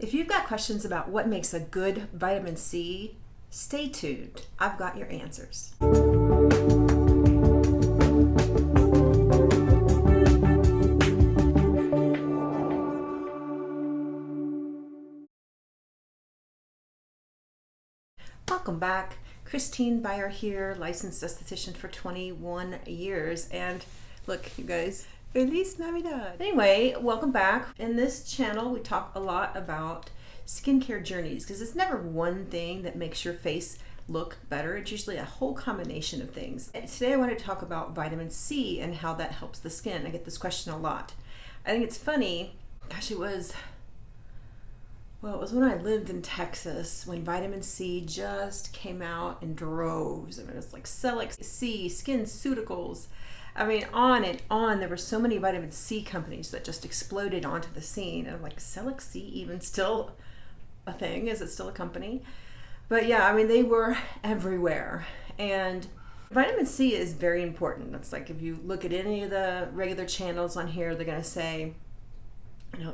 If you've got questions about what makes a good vitamin C, stay tuned. I've got your answers. Welcome back. Christine Byer here, licensed esthetician for 21 years. And look, you guys, Feliz Navidad. Anyway, welcome back. In this channel, we talk a lot about skincare journeys because it's never one thing that makes your face look better. It's usually a whole combination of things. And today I want to talk about vitamin C and how that helps the skin. I get this question a lot. I think it's funny. Gosh, it was when I lived in Texas when vitamin C just came out in droves. I mean, it's like Celex C, SkinCeuticals. I mean, on and on. There were so many vitamin C companies that just exploded onto the scene. And I'm like, Celex C even still a thing? Is it still a company? But yeah, I mean, they were everywhere. And vitamin C is very important. It's like if you look at any of the regular channels on here, they're going to say,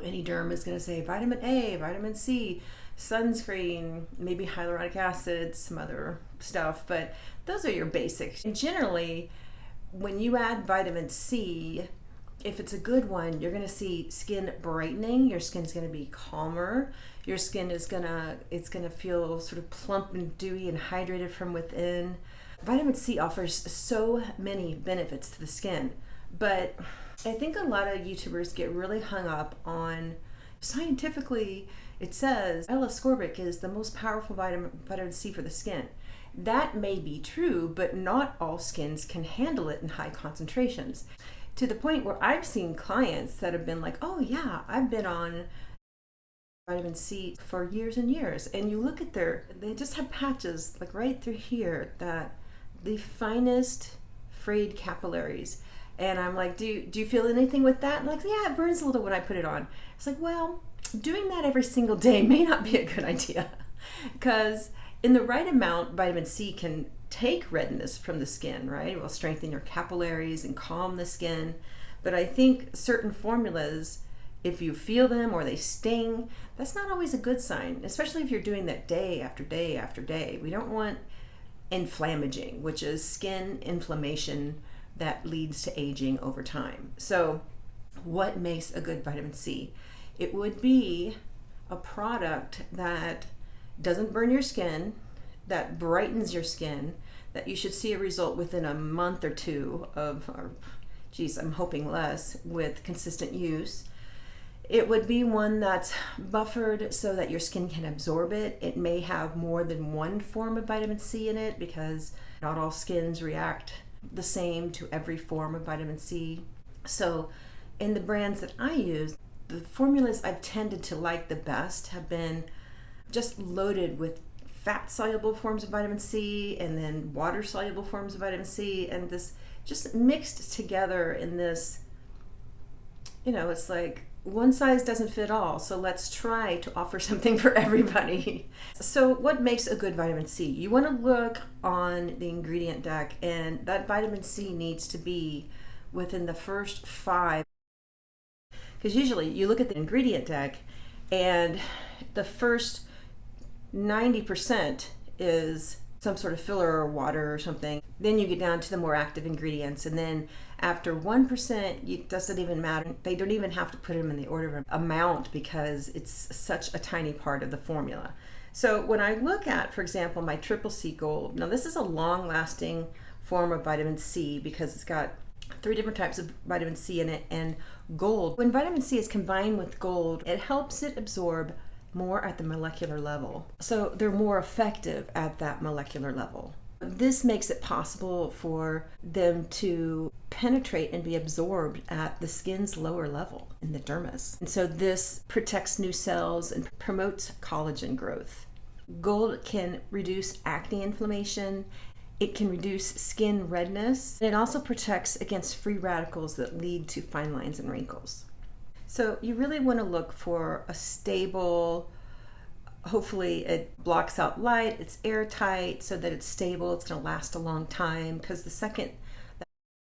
any derm is going to say vitamin A, vitamin C, sunscreen, maybe hyaluronic acid, some other stuff, but those are your basics. And generally, when you add vitamin C, if it's a good one, you're going to see skin brightening. Your skin's going to be calmer. Your skin is going to feel sort of plump and dewy and hydrated from within. Vitamin C offers so many benefits to the skin, but I think a lot of YouTubers get really hung up on, scientifically, it says L-ascorbic is the most powerful vitamin C for the skin. That may be true, but not all skins can handle it in high concentrations. To the point where I've seen clients that have been like, oh yeah, I've been on vitamin C for years and years. And you look at they just have patches like right through here, that the finest frayed capillaries. And I'm like, do you feel anything with that? And like, yeah, it burns a little when I put it on. It's like, well, doing that every single day may not be a good idea, because in the right amount, vitamin C can take redness from the skin, right? It will strengthen your capillaries and calm the skin. But I think certain formulas, if you feel them or they sting, that's not always a good sign, especially if you're doing that day after day after day. We don't want inflammaging, which is skin inflammation that leads to aging over time. So what makes a good vitamin C? It would be a product that doesn't burn your skin, that brightens your skin, that you should see a result within a month or two of, or geez, I'm hoping less, with consistent use. It would be one that's buffered so that your skin can absorb it. It may have more than one form of vitamin C in it because not all skins react the same to every form of vitamin C. So in the brands that I use, the formulas I've tended to like the best have been just loaded with fat-soluble forms of vitamin C and then water-soluble forms of vitamin C, and this just mixed together in this, it's like one size doesn't fit all, so let's try to offer something for everybody. So what makes a good vitamin C? You want to look on the ingredient deck, and that vitamin C needs to be within the first 5. Because usually you look at the ingredient deck and the first 90% is some sort of filler or water or something. Then you get down to the more active ingredients, and then after 1%, it doesn't even matter. They don't even have to put them in the order of amount because it's such a tiny part of the formula. So when I look at, for example, my Triple C Gold, now this is a long-lasting form of vitamin C because it's got 3 different types of vitamin C in it, and gold. When vitamin C is combined with gold, it helps it absorb more at the molecular level. So they're more effective at that molecular level. This makes it possible for them to penetrate and be absorbed at the skin's lower level in the dermis. And so this protects new cells and promotes collagen growth. Gold can reduce acne inflammation. It can reduce skin redness. And it also protects against free radicals that lead to fine lines and wrinkles. So you really want to look for a stable, hopefully it blocks out light, it's airtight so that it's stable, it's going to last a long time, because the second that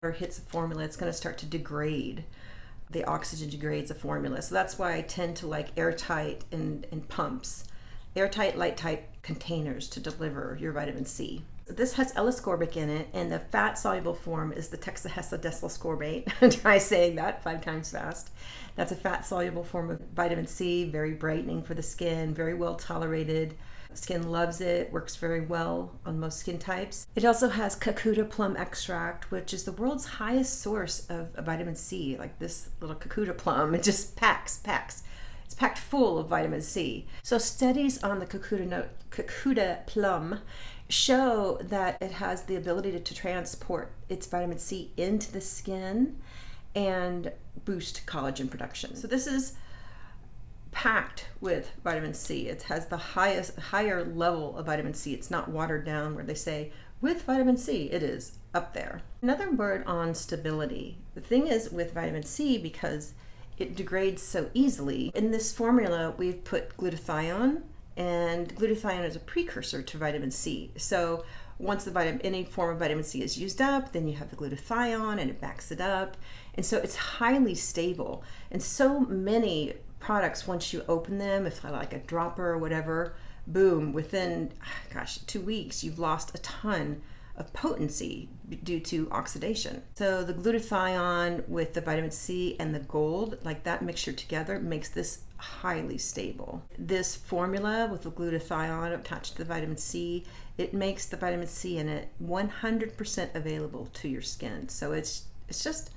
water hits the formula, it's going to start to degrade. the oxygen degrades a formula. So that's why I tend to like airtight and pumps. Airtight, light tight containers to deliver your vitamin C. This has L-ascorbic in it, and the fat-soluble form is the hexahexadesylscorbate. Try saying that 5 times fast. That's a fat-soluble form of vitamin C, very brightening for the skin, very well tolerated. Skin loves it, works very well on most skin types. It also has Kakuta plum extract, which is the world's highest source of vitamin C. Like this little Kakuta plum, it just packs. It's packed full of vitamin C. So studies on the Kakuta plum show that it has the ability to transport its vitamin C into the skin and boost collagen production. So this is packed with vitamin C. It has the higher level of vitamin C. It's not watered down where they say with vitamin C. It is up there. Another word on stability. The thing is with vitamin C, because it degrades so easily, in this formula we've put glutathione, and glutathione is a precursor to vitamin C. So once any form of vitamin C is used up, then you have the glutathione and it backs it up. And so it's highly stable. And so many products, once you open them, if like a dropper or whatever, boom, within 2 weeks you've lost a ton of potency due to oxidation. So the glutathione with the vitamin C and the gold, like that mixture together, makes this highly stable. This formula with the glutathione attached to the vitamin C, it makes the vitamin C in it 100% available to your skin. So it's just,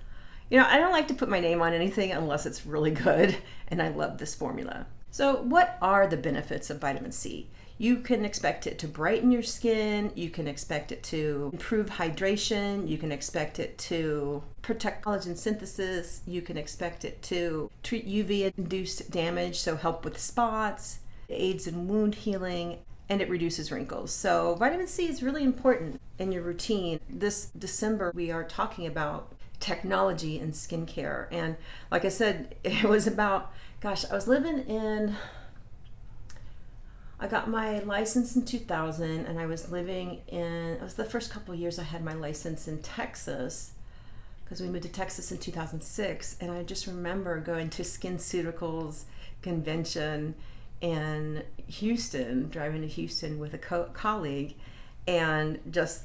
I don't like to put my name on anything unless it's really good, and I love this formula. So what are the benefits of vitamin C? You can expect it to brighten your skin, you can expect it to improve hydration, you can expect it to protect collagen synthesis, you can expect it to treat UV-induced damage, so help with spots, it aids in wound healing, and it reduces wrinkles. So vitamin C is really important in your routine. This December we are talking about technology in skincare, and like I said, it was about, I got my license in 2000, and I was living it was the first couple of years I had my license in Texas, because we moved to Texas in 2006, and I just remember going to SkinCeuticals convention in Houston, driving to Houston with a colleague, and just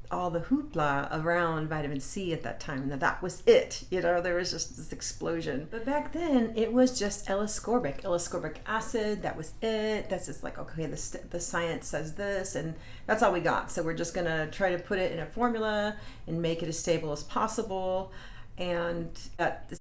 all the hoopla around vitamin C at that time, and that was it. There was just this explosion. But back then, it was just L-ascorbic acid. That was it. That's just like, okay, the science says this, and that's all we got. So we're just gonna try to put it in a formula and make it as stable as possible. And that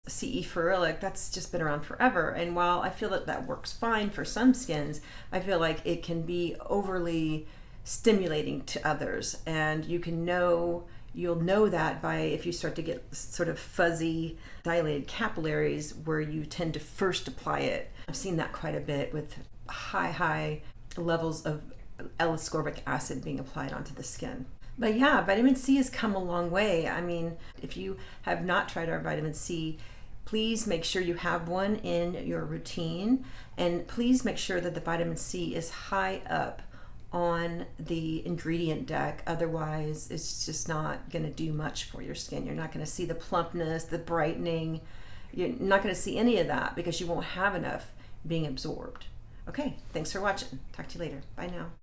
CE ferulic, that's just been around forever. And while I feel that works fine for some skins, I feel like it can be overly stimulating to others, and you'll know that by if you start to get sort of fuzzy dilated capillaries where you tend to first apply it. I've seen that quite a bit with high levels of L-ascorbic acid being applied onto the skin. But yeah, vitamin C has come a long way. I mean, if you have not tried our vitamin C, please make sure you have one in your routine, and please make sure that the vitamin C is high up on the ingredient deck. Otherwise, it's just not going to do much for your skin. You're not going to see the plumpness, the brightening. You're not going to see any of that because you won't have enough being absorbed. Okay, thanks for watching. Talk to you later. Bye now.